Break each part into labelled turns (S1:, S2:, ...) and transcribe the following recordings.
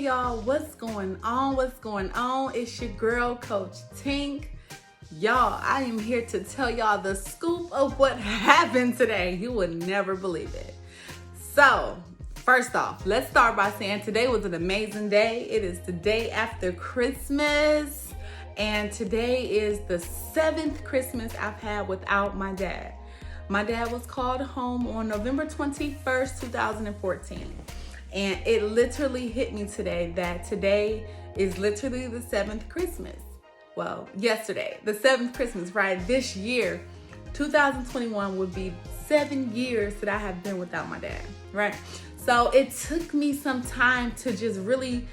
S1: y'all, what's going on? It's your girl, Coach Tink. Y'all, I am here to tell y'all the scoop of what happened today. You would never believe it. So, first off, let's start by saying today was an amazing day. It is the day after Christmas, and today is the 7th Christmas I've had without my dad. My dad was called home on November 21st, 2014. And it literally hit me today that today is literally the 7th Christmas. Well, yesterday, the 7th Christmas, right? This year, 2021 would be 7 years that I have been without my dad, right? So it took me some time to just really,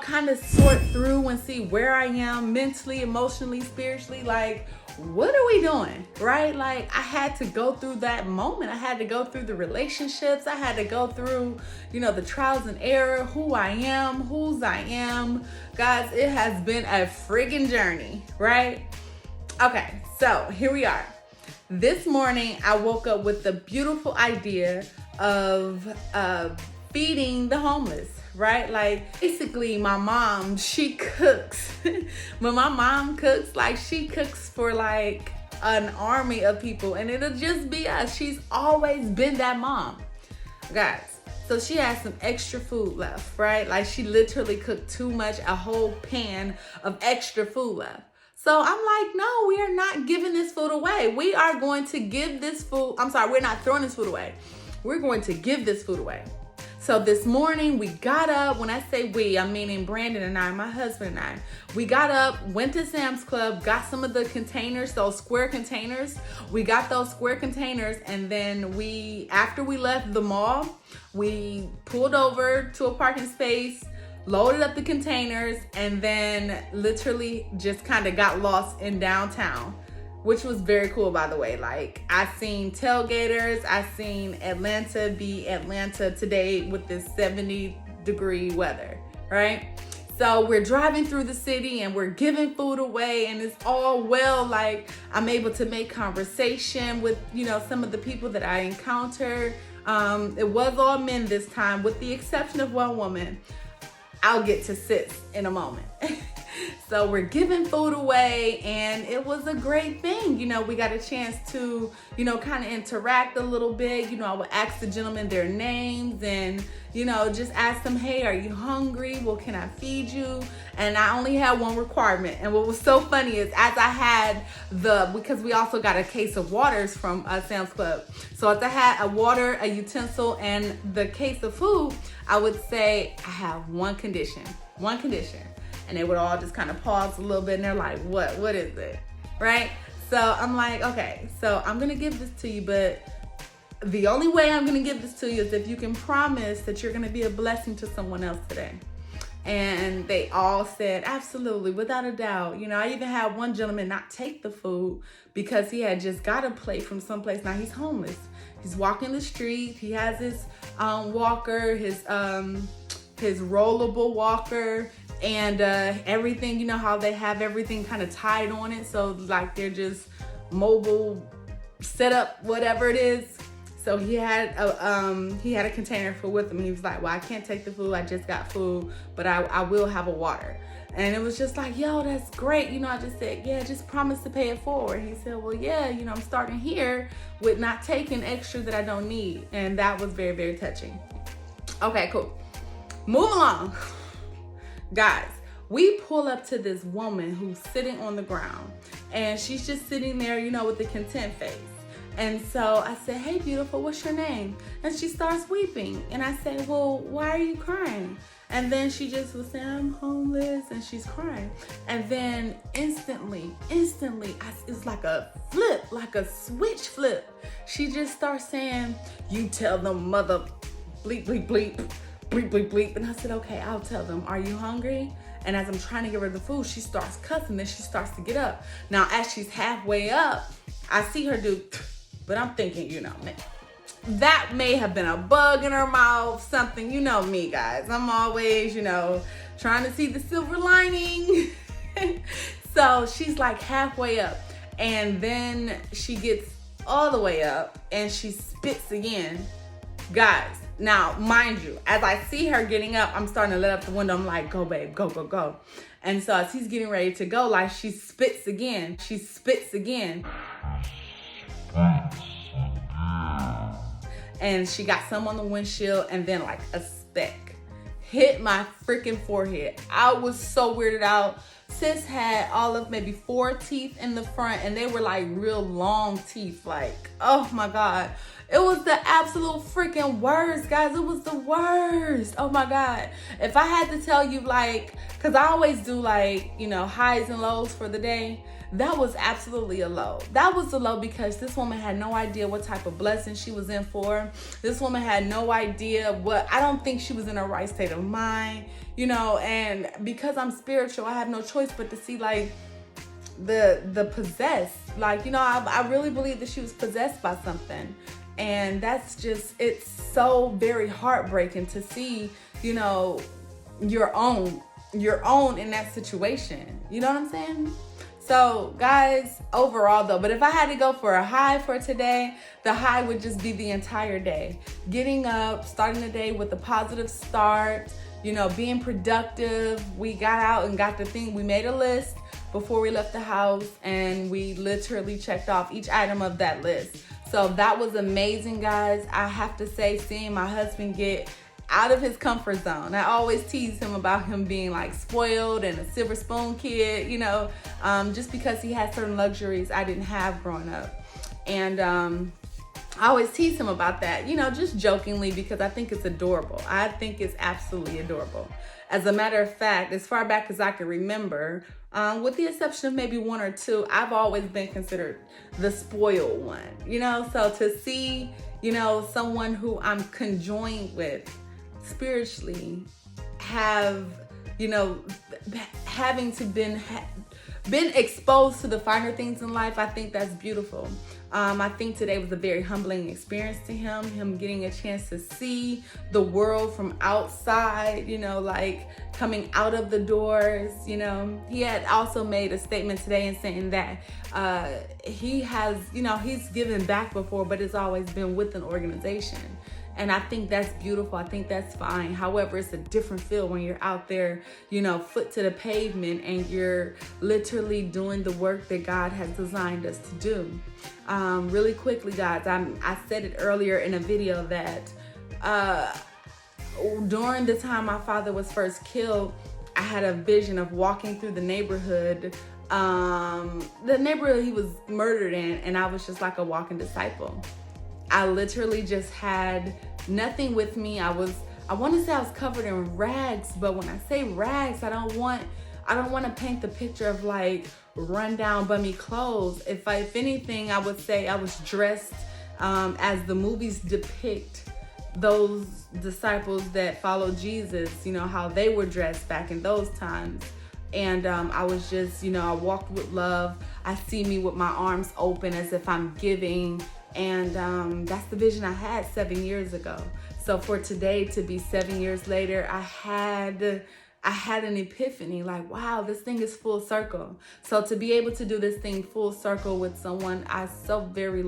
S1: kind of sort through and see where I am mentally, emotionally, spiritually, like, what are we doing, right? Like, I had to go through that moment. I had to go through the relationships. I had to go through, the trials and error, who I am, whose I am. Guys, it has been a friggin' journey, right? Okay, so here we are. This morning, I woke up with the beautiful idea of feeding the homeless, right? Like, basically my mom, she cooks. When my mom cooks, like, she cooks for like an army of people, and it'll just be us. She's always been that mom, guys. So she has some extra food left, right? Like, she literally cooked too much, a whole pan of extra food left. So I'm like, no, we are not giving this food away. We are going to give this food. We're not throwing this food away. We're going to give this food away. So this morning we got up. When I say we, I'm meaning Brandon and I, my husband and I. We got up, went to Sam's Club, got some of the containers, those square containers. We got those square containers, and then after we left the mall, we pulled over to a parking space, loaded up the containers, and then literally just kind of got lost in downtown, which was very cool, by the way. Like, I seen tailgaters, I seen Atlanta be Atlanta today with this 70-degree weather, right? So we're driving through the city and we're giving food away, and it's all well. Like, I'm able to make conversation with, some of the people that I encountered. It was all men this time, with the exception of one woman. I'll get to sis in a moment. So we're giving food away, and it was a great thing. We got a chance to, kind of interact a little bit. I would ask the gentlemen their names and, just ask them, hey, are you hungry? Well, can I feed you? And I only had one requirement. And what was so funny is, as I had because we also got a case of waters from Sam's Club. So as I had a water, a utensil, and the case of food, I would say, I have one condition. And they would all just kind of pause a little bit, and they're like, what is it, right? So I'm like, okay, so I'm gonna give this to you, but the only way I'm gonna give this to you is if you can promise that you're gonna be a blessing to someone else today. And they all said, absolutely, without a doubt. I even had one gentleman not take the food because he had just got a plate from someplace. Now, he's homeless. He's walking the street. He has his walker, his rollable walker, and everything. How they have everything kind of tied on it, so like they're just mobile setup, whatever it is. So he had a container full with him. He was like, well, I can't take the food, I just got food, but I will have a water. And it was just like, yo, that's great. I just said, yeah, just promise to pay it forward. He said, well, yeah, I'm starting here with not taking extra that I don't need. And that was very, very touching. Okay, cool. Move along. Guys, we pull up to this woman who's sitting on the ground, and she's just sitting there, with the content face. And so I said, hey, beautiful, what's your name? And she starts weeping. And I said, well, why are you crying? And then she just was saying, I'm homeless, and she's crying. And then instantly, it's like a flip, like a switch flip. She just starts saying, you tell them, mother, bleep, bleep, bleep. Bleep, bleep, bleep. And I said, okay, I'll tell them. Are you hungry? And as I'm trying to give her the food, she starts cussing. Then she starts to get up. Now, as she's halfway up, I see her do, but I'm thinking, that may have been a bug in her mouth, something. You know me, guys. I'm always, trying to see the silver lining. So she's like halfway up, and then she gets all the way up, and she spits again. Guys, Now, mind you, as I see her getting up, I'm starting to let up the window. I'm like, go, babe, go, go, go. And so as he's getting ready to go, like, she spits again. She spits again. And she got some on the windshield, and then like a speck hit my freaking forehead. I was so weirded out. Sis had all of maybe 4 teeth in the front, and they were like real long teeth. Like, oh my God. It was the absolute freaking worst, guys. It was the worst. Oh my God. If I had to tell you, like, because I always do like, you know, highs and lows for the day. That was absolutely a low. That was a low because this woman had no idea what type of blessing she was in for. This woman had no idea I don't think she was in her right state of mind, you know, and because I'm spiritual, I have no choice but to see like the possessed. Like, you know, I really believe that she was possessed by something. And that's just, it's so very heartbreaking to see, you know, your own in that situation. You know what I'm saying? So guys, overall though, but if I had to go for a high for today, the high would just be the entire day. Getting up, starting the day with a positive start, you know, being productive. We got out and got the thing. We made a list before we left the house, and we literally checked off each item of that list. So that was amazing, guys. I have to say, seeing my husband get out of his comfort zone. I always tease him about him being like spoiled and a silver spoon kid, you know, just because he had certain luxuries I didn't have growing up. And I always tease him about that, you know, just jokingly, because I think it's adorable. I think it's absolutely adorable. As a matter of fact, as far back as I can remember, with the exception of maybe 1 or 2, I've always been considered the spoiled one, you know. So to see, you know, someone who I'm conjoined with spiritually have, you know, having to been exposed to the finer things in life, I think that's beautiful. I think today was a very humbling experience to him getting a chance to see the world from outside, you know, like coming out of the doors, you know. He had also made a statement today and saying that he has, you know, he's given back before, but it's always been with an organization. And I think that's beautiful. I think that's fine. However, it's a different feel when you're out there, you know, foot to the pavement, and you're literally doing the work that God has designed us to do. Really quickly, guys, I said it earlier in a video that during the time my father was first killed, I had a vision of walking through the neighborhood he was murdered in, and I was just like a walking disciple. I literally just had nothing with me. I want to say I was covered in rags, but when I say rags, I don't want to paint the picture of like rundown bummy clothes. If anything, I would say I was dressed as the movies depict those disciples that followed Jesus, you know, how they were dressed back in those times. And I was just, you know, I walked with love. I see me with my arms open as if I'm giving. And that's the vision I had 7 years ago. So for today to be 7 years later, I had an epiphany, like, wow, this thing is full circle. So to be able to do this thing full circle with someone I so very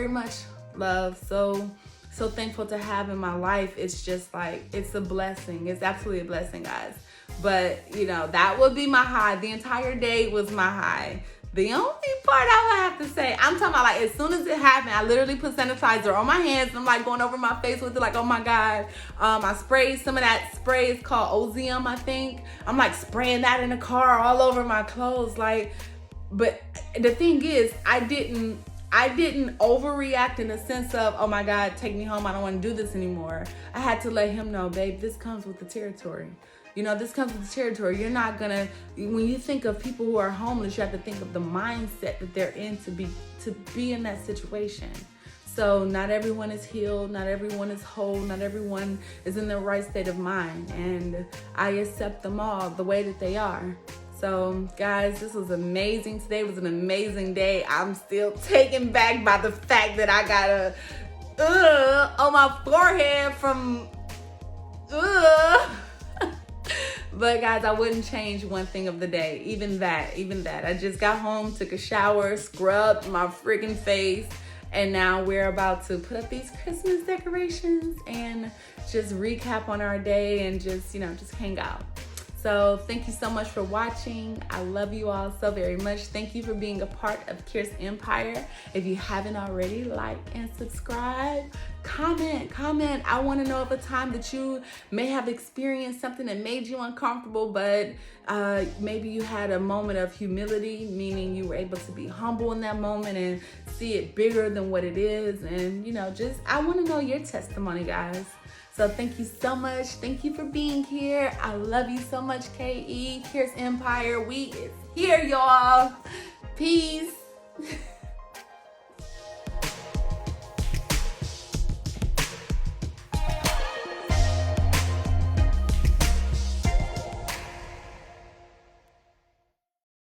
S1: much love, so thankful to have in my life, it's just like, it's a blessing. It's absolutely a blessing, guys. But, you know, that would be my high. The entire day was my high. The only part I would have to say, I'm talking about like as soon as it happened, I literally put sanitizer on my hands. And I'm like going over my face with it, like, oh my God. I sprayed some of that spray. It's called Ozium, I think. I'm like spraying that in the car all over my clothes. Like, but the thing is, I didn't overreact in the sense of, oh my God, take me home. I don't want to do this anymore. I had to let him know, babe, this comes with the territory. You know, this comes with the territory. You're not gonna, when you think of people who are homeless, you have to think of the mindset that they're in to be in that situation. So not everyone is healed, not everyone is whole, not everyone is in the right state of mind. And I accept them all the way that they are. So guys, this was amazing. Today was an amazing day. I'm still taken back by the fact that I got a on my forehead from But guys, I wouldn't change one thing of the day. Even that. I just got home, took a shower, scrubbed my freaking face, And now we're about to put up these Christmas decorations and just recap on our day and just hang out. So thank you so much for watching. I love you all so very much. Thank you for being a part of Kier's Empire. If you haven't already, like and subscribe. Comment. I want to know of a time that you may have experienced something that made you uncomfortable, but maybe you had a moment of humility, meaning you were able to be humble in that moment and see it bigger than what it is. And I want to know your testimony, guys. So thank you so much. Thank you for being here. I love you so much, KE. Kier's Empire. We is here, y'all. Peace.